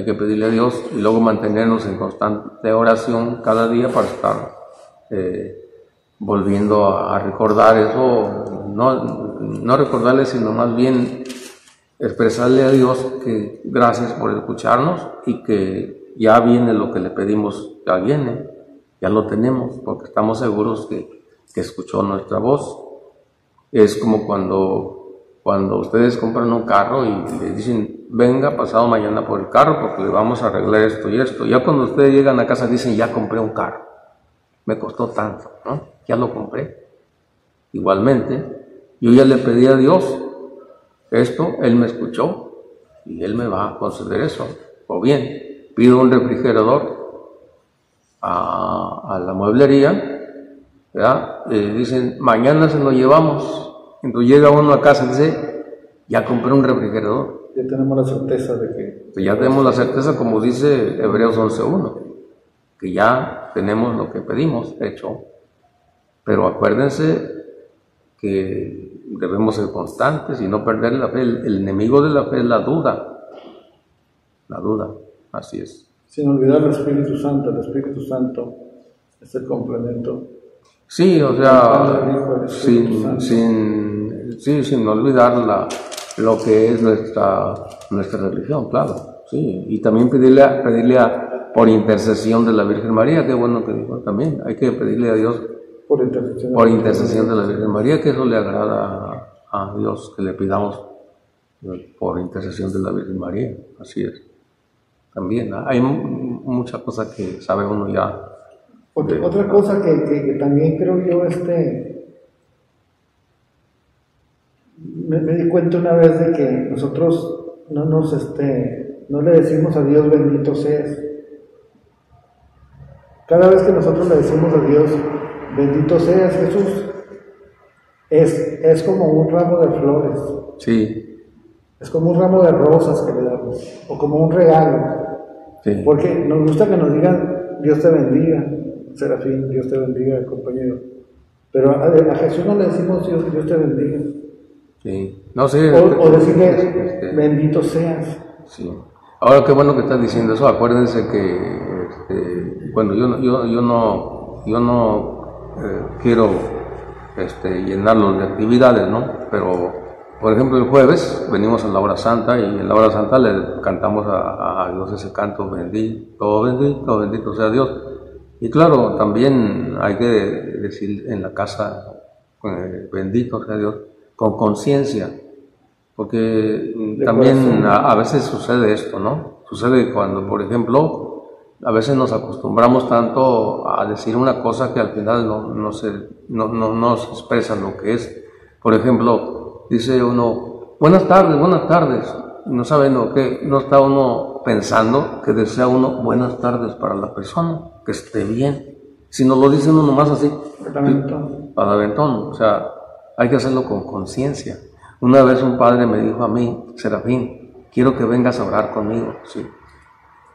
que pedirle a Dios y luego mantenernos en constante oración cada día para estar volviendo a recordar eso, no recordarle, sino más bien expresarle a Dios que gracias por escucharnos y que ya viene lo que le pedimos, ya lo tenemos, porque estamos seguros que escuchó nuestra voz. Es como cuando ustedes compran un carro y le dicen, venga pasado mañana por el carro porque le vamos a arreglar esto y esto. Ya cuando ustedes llegan a casa dicen, ya compré un carro, me costó tanto, ¿no? Ya lo compré. Igualmente, yo ya le pedí a Dios esto, Él me escuchó y Él me va a conceder eso. O bien, pido un refrigerador a la mueblería, ¿verdad? Dicen, mañana se lo llevamos. Entonces llega uno a casa y dice, ya compré un refrigerador. Ya tenemos la certeza de que... Pues ya tenemos la certeza, como dice Hebreos 11:1, que ya tenemos lo que pedimos hecho. Pero acuérdense que debemos ser constantes y no perder la fe. El enemigo de la fe es la duda. La duda, así es. Sin olvidar el Espíritu Santo es el complemento. Sí, o sea, sin olvidar lo que es nuestra religión, claro. Sí, y también pedirle por intercesión de la Virgen María, qué bueno que dijo también, hay que pedirle a Dios por intercesión de la Virgen María, que eso le agrada a Dios, que le pidamos por intercesión de la Virgen María, así es. También hay muchas cosas que sabe uno ya. Otra cosa que también creo yo, me di cuenta una vez de que nosotros no le decimos a Dios bendito seas. Cada vez que nosotros le decimos a Dios bendito seas, Jesús, es como un ramo de flores. Sí. Es como un ramo de rosas que le damos, o como un regalo. Sí. Porque nos gusta que nos digan Dios te bendiga, Serafín, Dios te bendiga, compañero. Pero a Jesús no le decimos Dios te bendiga. Sí. No sé. O decirle bendito seas. Sí. Ahora qué bueno que estás diciendo eso. Acuérdense que cuando yo no quiero llenarlos de actividades, ¿no? Pero, por ejemplo, el jueves venimos a la hora santa y en la hora santa le cantamos a Dios ese canto, bendito sea Dios. Y claro, también hay que decir en la casa, bendito sea Dios, con conciencia, porque también a veces sucede esto, ¿no? Sucede cuando, por ejemplo, a veces nos acostumbramos tanto a decir una cosa que al final no se expresa lo que es. Por ejemplo, dice uno, buenas tardes, no sabe lo que, no está uno pensando que desea uno buenas tardes para la persona, que esté bien. Si no lo dice uno nomás así, para aventón, o sea, hay que hacerlo con conciencia. Una vez un padre me dijo a mí, Serafín, quiero que vengas a orar conmigo, sí.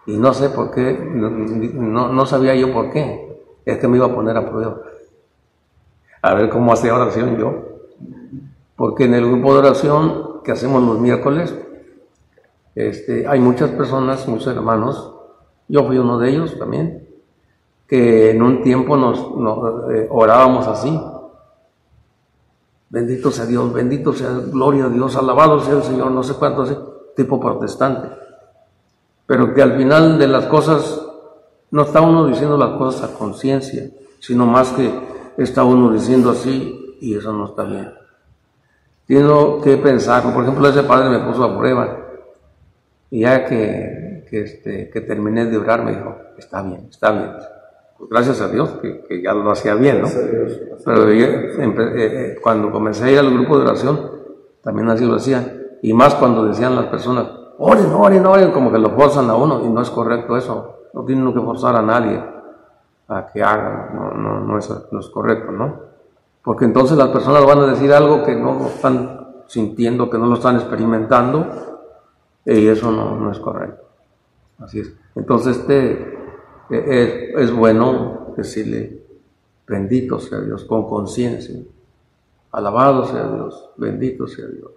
Y no sé por qué, no sabía yo por qué, es que me iba a poner a prueba. A ver cómo hacía oración yo. Porque en el grupo de oración que hacemos los miércoles, hay muchas personas, muchos hermanos, yo fui uno de ellos también, que en un tiempo nos orábamos así. Bendito sea Dios, bendito sea, gloria a Dios, alabado sea el Señor, no sé cuánto, así, tipo protestante. Pero que al final de las cosas, no está uno diciendo las cosas a conciencia, sino más que está uno diciendo así, y eso no está bien. Tengo que pensar, por ejemplo, ese padre me puso a prueba, y ya que terminé de orar, me dijo, está bien, está bien. Pues gracias a Dios que ya lo hacía bien, ¿no? Pero yo, cuando comencé a ir al grupo de oración, también así lo hacía, y más cuando decían las personas, oren, oren, oren, como que lo forzan a uno, y no es correcto eso. No tiene uno que forzar a nadie a que haga, no es correcto, ¿no? Porque entonces las personas van a decir algo que no están sintiendo, que no lo están experimentando, y eso no es correcto. Así es. Entonces es bueno decirle, bendito sea Dios, con conciencia, alabado sea Dios, bendito sea Dios.